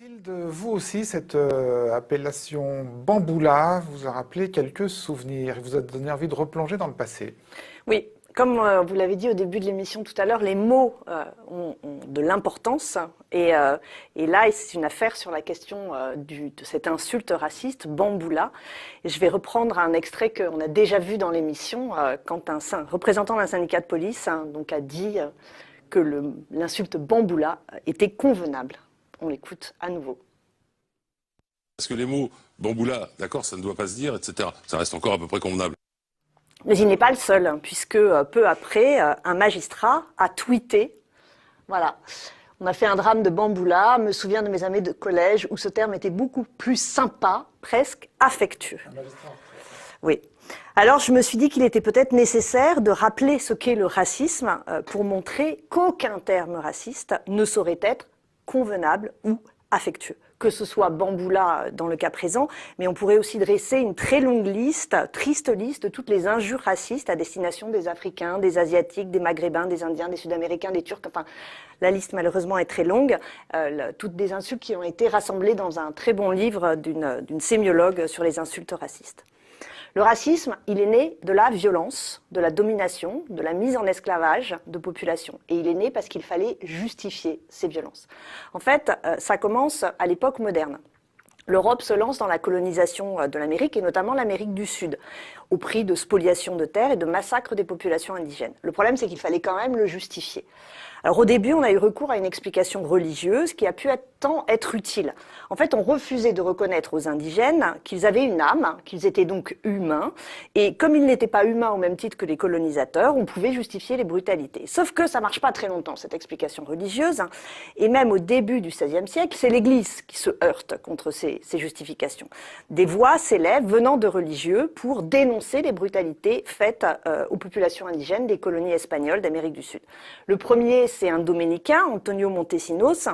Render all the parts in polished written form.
De vous aussi, cette appellation Bamboula vous a rappelé quelques souvenirs, vous a donné envie de replonger dans le passé. Oui, comme vous l'avez dit au début de l'émission tout à l'heure, les mots ont de l'importance. Et là, c'est une affaire sur la question de cette insulte raciste, Bamboula. Et je vais reprendre un extrait qu'on a déjà vu dans l'émission, quand un représentant d'un syndicat de police donc a dit que l'insulte Bamboula était convenable. On l'écoute à nouveau. Parce que les mots bamboula, d'accord, ça ne doit pas se dire, etc. Ça reste encore à peu près convenable. Mais il n'est pas le seul, puisque peu après, un magistrat a tweeté, voilà, on a fait un drame de Bamboula, me souviens de mes années de collège où ce terme était beaucoup plus sympa, presque affectueux. Oui. Alors je me suis dit qu'il était peut-être nécessaire de rappeler ce qu'est le racisme pour montrer qu'aucun terme raciste ne saurait être convenable ou affectueux. Que ce soit Bamboula dans le cas présent, mais on pourrait aussi dresser une très longue liste, triste liste de toutes les injures racistes à destination des Africains, des Asiatiques, des Maghrébins, des Indiens, des Sud-Américains, des Turcs, enfin la liste malheureusement est très longue, toutes des insultes qui ont été rassemblées dans un très bon livre d'une sémiologue sur les insultes racistes. Le racisme, il est né de la violence, de la domination, de la mise en esclavage de populations. Et il est né parce qu'il fallait justifier ces violences. En fait, ça commence à l'époque moderne. L'Europe se lance dans la colonisation de l'Amérique, et notamment l'Amérique du Sud, au prix de spoliation de terres et de massacre des populations indigènes. Le problème, c'est qu'il fallait quand même le justifier. Alors au début, on a eu recours à une explication religieuse qui a pu être utile. En fait, on refusait de reconnaître aux indigènes qu'ils avaient une âme, qu'ils étaient donc humains, et comme ils n'étaient pas humains au même titre que les colonisateurs, on pouvait justifier les brutalités. Sauf que ça marche pas très longtemps, cette explication religieuse, et même au début du XVIe siècle, c'est l'Église qui se heurte contre ces justifications. Des voix s'élèvent venant de religieux pour dénoncer les brutalités faites aux populations indigènes des colonies espagnoles d'Amérique du Sud. Le premier, c'est un dominicain, Antonio Montesinos,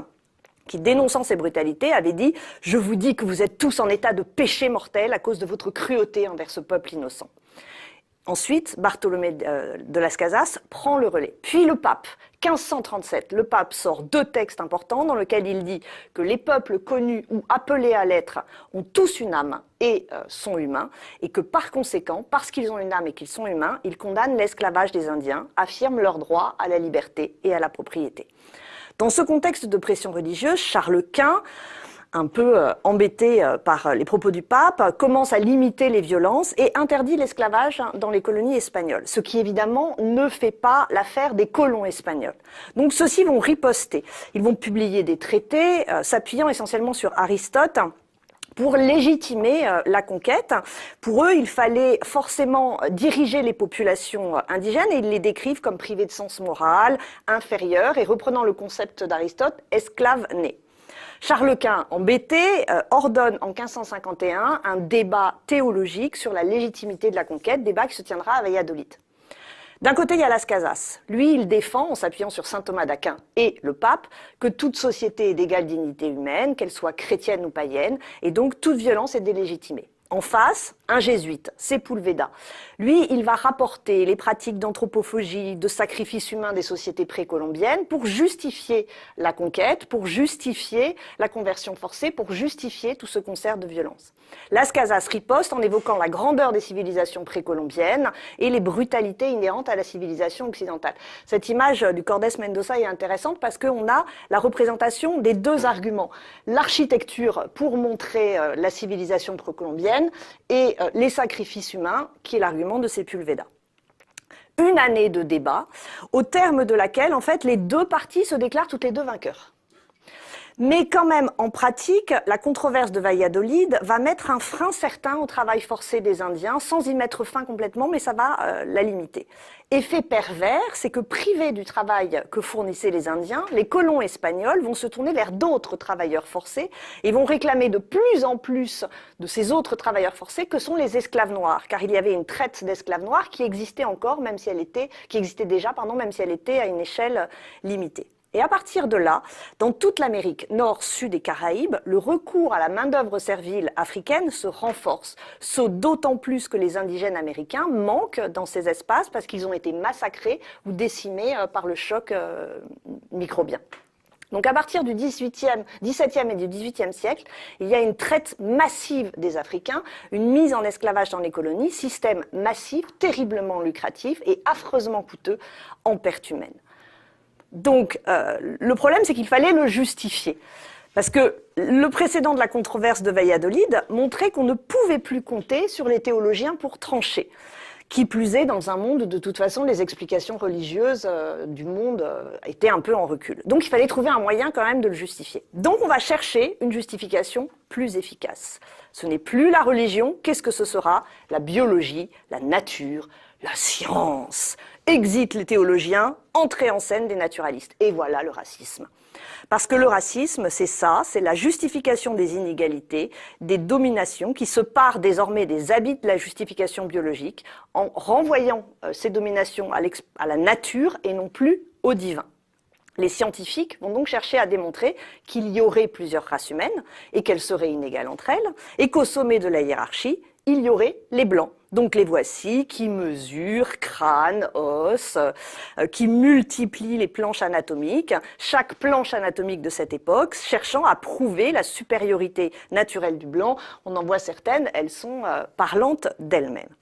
qui, dénonçant ces brutalités, avait dit « Je vous dis que vous êtes tous en état de péché mortel à cause de votre cruauté envers ce peuple innocent ». Ensuite, Bartolomé de Las Casas prend le relais. Puis le pape, 1537, le pape sort deux textes importants dans lesquels il dit que les peuples connus ou appelés à l'être ont tous une âme et sont humains, et que par conséquent, parce qu'ils ont une âme et qu'ils sont humains, il condamne l'esclavage des Indiens, affirme leur droit à la liberté et à la propriété. Dans ce contexte de pression religieuse, Charles Quint, un peu embêté par les propos du pape, commence à limiter les violences et interdit l'esclavage dans les colonies espagnoles, ce qui évidemment ne fait pas l'affaire des colons espagnols. Donc ceux-ci vont riposter. Ils vont publier des traités s'appuyant essentiellement sur Aristote pour légitimer la conquête. Pour eux, il fallait forcément diriger les populations indigènes et ils les décrivent comme privées de sens moral, inférieures et reprenant le concept d'Aristote, esclaves nés. Charles Quint, embêté, ordonne en 1551 un débat théologique sur la légitimité de la conquête, débat qui se tiendra à Valladolid. D'un côté, il y a Las Casas. Lui, il défend, en s'appuyant sur saint Thomas d'Aquin et le pape, que toute société est d'égale dignité humaine, qu'elle soit chrétienne ou païenne, et donc toute violence est délégitimée. En face, un jésuite, Sepúlveda. Lui, il va rapporter les pratiques d'anthropophagie, de sacrifice humain des sociétés précolombiennes pour justifier la conquête, pour justifier la conversion forcée, pour justifier tout ce concert de violence. Las Casas riposte en évoquant la grandeur des civilisations précolombiennes et les brutalités inhérentes à la civilisation occidentale. Cette image du Cordes Mendoza est intéressante parce qu'on a la représentation des deux arguments. L'architecture pour montrer la civilisation précolombienne et les sacrifices humains, qui est l'argument de Sepúlveda. Une année de débat, au terme de laquelle, en fait, les deux parties se déclarent toutes les deux vainqueurs. Mais quand même, en pratique, la controverse de Valladolid va mettre un frein certain au travail forcé des Indiens, sans y mettre fin complètement, mais ça va la limiter. Effet pervers, c'est que privés du travail que fournissaient les Indiens, les colons espagnols vont se tourner vers d'autres travailleurs forcés et vont réclamer de plus en plus de ces autres travailleurs forcés que sont les esclaves noirs, car il y avait une traite d'esclaves noirs qui existait encore, même si elle était, qui existait déjà, même si elle était à une échelle limitée. Et à partir de là, dans toute l'Amérique nord, sud et Caraïbes, le recours à la main-d'œuvre servile africaine se renforce, d'autant plus que les indigènes américains manquent dans ces espaces parce qu'ils ont été massacrés ou décimés par le choc microbien. Donc à partir du XVIIe et du XVIIIe siècle, il y a une traite massive des Africains, une mise en esclavage dans les colonies, système massif, terriblement lucratif et affreusement coûteux en pertes humaines. Donc le problème, c'est qu'il fallait le justifier. Parce que le précédent de la controverse de Valladolid montrait qu'on ne pouvait plus compter sur les théologiens pour trancher. Qui plus est, dans un monde où, de toute façon, les explications religieuses du monde étaient un peu en recul. Donc, il fallait trouver un moyen quand même de le justifier. Donc, on va chercher une justification plus efficace. Ce n'est plus la religion, qu'est-ce que ce sera? La biologie, la nature, la science. Exit les théologiens, entrée en scène des naturalistes. Et voilà le racisme. Parce que le racisme, c'est ça, c'est la justification des inégalités, des dominations, qui se parent désormais des habits de la justification biologique, en renvoyant ces dominations à la nature et non plus au divin. Les scientifiques vont donc chercher à démontrer qu'il y aurait plusieurs races humaines et qu'elles seraient inégales entre elles, et qu'au sommet de la hiérarchie, il y aurait les blancs. Donc les voici qui mesurent crâne, os, qui multiplient les planches anatomiques, chaque planche anatomique de cette époque, cherchant à prouver la supériorité naturelle du blanc. On en voit certaines, elles sont parlantes d'elles-mêmes.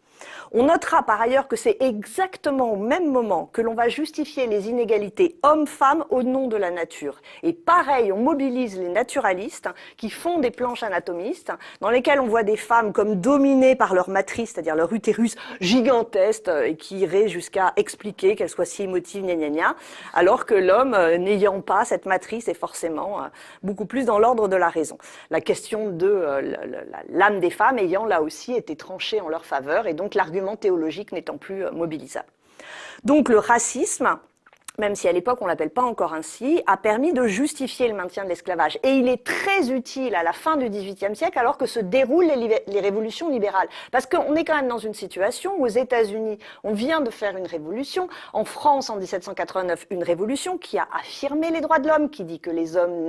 On notera par ailleurs que c'est exactement au même moment que l'on va justifier les inégalités hommes-femmes au nom de la nature. Et pareil, on mobilise les naturalistes qui font des planches anatomistes dans lesquelles on voit des femmes comme dominées par leur matrice, c'est-à-dire leur utérus gigantesque et qui irait jusqu'à expliquer qu'elle soit si émotive, gna gna gna, alors que l'homme, n'ayant pas cette matrice, est forcément beaucoup plus dans l'ordre de la raison. La question de l'âme des femmes ayant là aussi été tranchée en leur faveur et donc l'argument théologique n'étant plus mobilisable. Donc le racisme, même si à l'époque on ne l'appelle pas encore ainsi, a permis de justifier le maintien de l'esclavage. Et il est très utile à la fin du XVIIIe siècle alors que se déroulent les révolutions libérales. Parce qu'on est quand même dans une situation où aux États-Unis, on vient de faire une révolution. En France, en 1789, une révolution qui a affirmé les droits de l'homme, qui dit que les hommes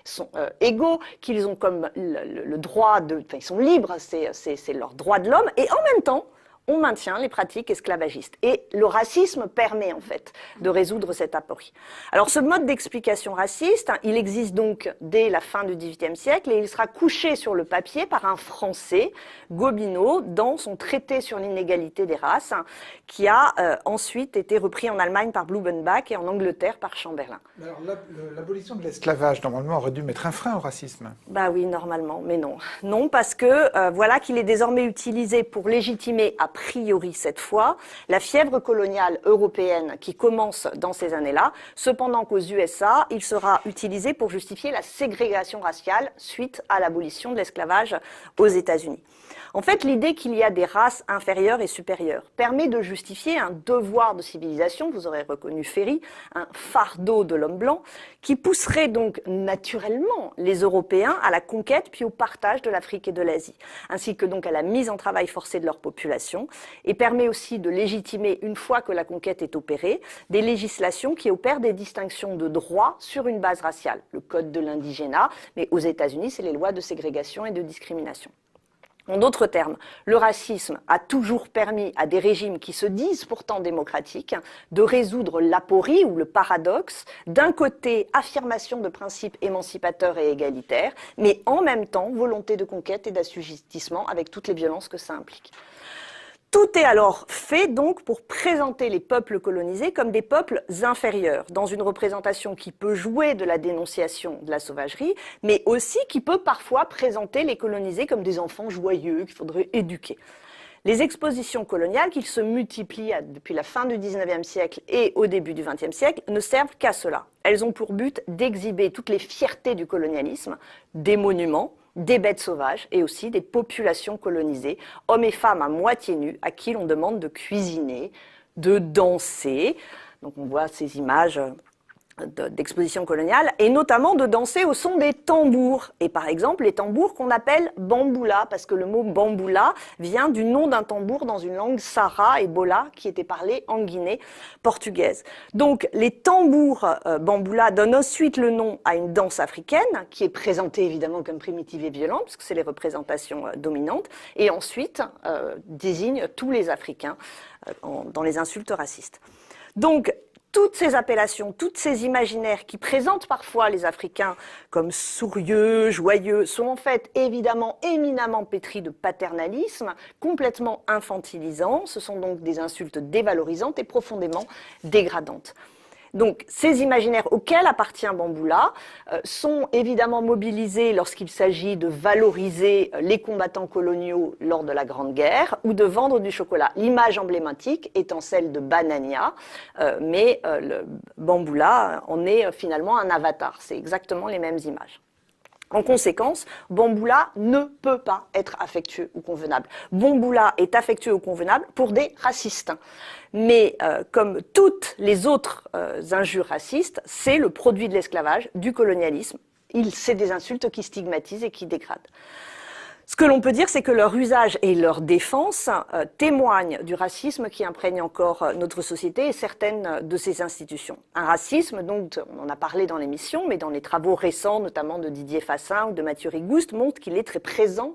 sont égaux, qu'ils ont comme le droit de... Enfin, ils sont libres, c'est leur droit de l'homme. Et en même temps, on maintient les pratiques esclavagistes. Et le racisme permet en fait de résoudre cette aporie. Alors ce mode d'explication raciste, il existe donc dès la fin du XVIIIe siècle et il sera couché sur le papier par un Français, Gobineau, dans son traité sur l'inégalité des races, qui a ensuite été repris en Allemagne par Blumenbach et en Angleterre par Chamberlain. Alors l'abolition de l'esclavage, normalement, aurait dû mettre un frein au racisme. Bah oui, normalement, mais non. Non, parce que voilà qu'il est désormais utilisé pour légitimer a priori cette fois, la fièvre coloniale européenne qui commence dans ces années-là, cependant qu'aux USA, il sera utilisé pour justifier la ségrégation raciale suite à l'abolition de l'esclavage aux États-Unis. En fait, l'idée qu'il y a des races inférieures et supérieures permet de justifier un devoir de civilisation, vous aurez reconnu Ferry, un fardeau de l'homme blanc, qui pousserait donc naturellement les Européens à la conquête puis au partage de l'Afrique et de l'Asie, ainsi que donc à la mise en travail forcé de leur population, et permet aussi de légitimer, une fois que la conquête est opérée, des législations qui opèrent des distinctions de droits sur une base raciale, le code de l'indigénat, mais aux États-Unis, c'est les lois de ségrégation et de discrimination. En d'autres termes, le racisme a toujours permis à des régimes qui se disent pourtant démocratiques de résoudre l'aporie ou le paradoxe, d'un côté affirmation de principes émancipateurs et égalitaires, mais en même temps volonté de conquête et d'assujettissement avec toutes les violences que ça implique. Tout est alors fait donc pour présenter les peuples colonisés comme des peuples inférieurs, dans une représentation qui peut jouer de la dénonciation de la sauvagerie, mais aussi qui peut parfois présenter les colonisés comme des enfants joyeux qu'il faudrait éduquer. Les expositions coloniales, qui se multiplient depuis la fin du XIXe siècle et au début du XXe siècle, ne servent qu'à cela. Elles ont pour but d'exhiber toutes les fiertés du colonialisme, des monuments, des bêtes sauvages et aussi des populations colonisées, hommes et femmes à moitié nus, à qui l'on demande de cuisiner, de danser. Donc on voit ces images d'exposition coloniale, et notamment de danser au son des tambours. Et par exemple, les tambours qu'on appelle bamboula, parce que le mot bamboula vient du nom d'un tambour dans une langue Sara et Bola, qui était parlée en Guinée portugaise. Donc, les tambours bamboula donnent ensuite le nom à une danse africaine, qui est présentée évidemment comme primitive et violente, parce que c'est les représentations dominantes, et ensuite désigne tous les Africains dans les insultes racistes. Donc, toutes ces appellations, toutes ces imaginaires qui présentent parfois les Africains comme sourieux, joyeux, sont en fait évidemment éminemment pétris de paternalisme, complètement infantilisants. Ce sont donc des insultes dévalorisantes et profondément dégradantes. Donc, ces imaginaires auxquels appartient Bamboula sont évidemment mobilisés lorsqu'il s'agit de valoriser les combattants coloniaux lors de la Grande Guerre ou de vendre du chocolat. L'image emblématique étant celle de Banania, mais le Bamboula en est finalement un avatar. C'est exactement les mêmes images. En conséquence, Bamboula ne peut pas être affectueux ou convenable. Bamboula est affectueux ou convenable pour des racistes. Mais comme toutes les autres injures racistes, c'est le produit de l'esclavage, du colonialisme. C'est des insultes qui stigmatisent et qui dégradent. Ce que l'on peut dire, c'est que leur usage et leur défense témoignent du racisme qui imprègne encore notre société et certaines de ses institutions. Un racisme, donc, on en a parlé dans l'émission, mais dans les travaux récents, notamment de Didier Fassin ou de Mathieu Rigouste, montre qu'il est très présent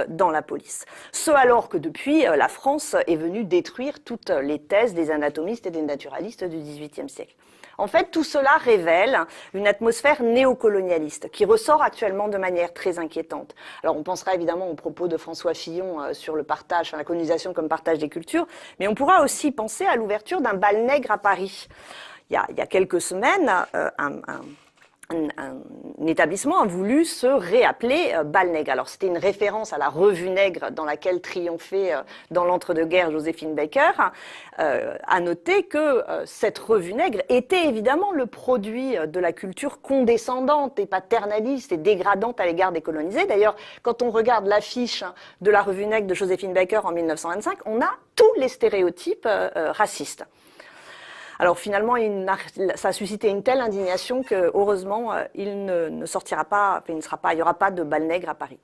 dans la police. Ce alors que depuis, la France est venue détruire toutes les thèses des anatomistes et des naturalistes du XVIIIe siècle. En fait, tout cela révèle une atmosphère néocolonialiste qui ressort actuellement de manière très inquiétante. Alors, on pensera évidemment aux propos de François Fillon sur le partage, la colonisation comme partage des cultures, mais on pourra aussi penser à l'ouverture d'un bal nègre à Paris. Il y a quelques semaines, un établissement a voulu se réappeler Bal Nègre. Alors c'était une référence à la revue Nègre dans laquelle triomphait dans l'entre-deux-guerres Joséphine Baker. À noter que cette revue Nègre était évidemment le produit de la culture condescendante et paternaliste et dégradante à l'égard des colonisés. D'ailleurs, quand on regarde l'affiche de la revue Nègre de Joséphine Baker en 1925, on a tous les stéréotypes racistes. Alors finalement, ça a suscité une telle indignation que, heureusement, il ne sortira pas, il n'y aura pas de bal nègre à Paris.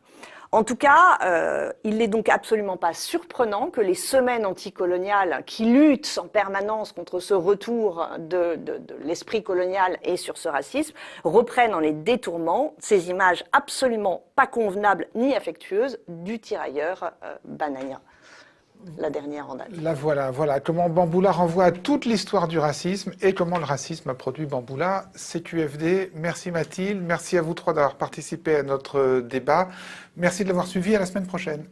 En tout cas, il n'est donc absolument pas surprenant que les semaines anticoloniales qui luttent en permanence contre ce retour de l'esprit colonial et sur ce racisme reprennent en les détournant ces images absolument pas convenables ni affectueuses du tirailleur Banania. La dernière en date. Là, voilà comment Bamboula renvoie à toute l'histoire du racisme et comment le racisme a produit Bamboula. CQFD, merci Mathilde, merci à vous trois d'avoir participé à notre débat. Merci de l'avoir suivi, à la semaine prochaine.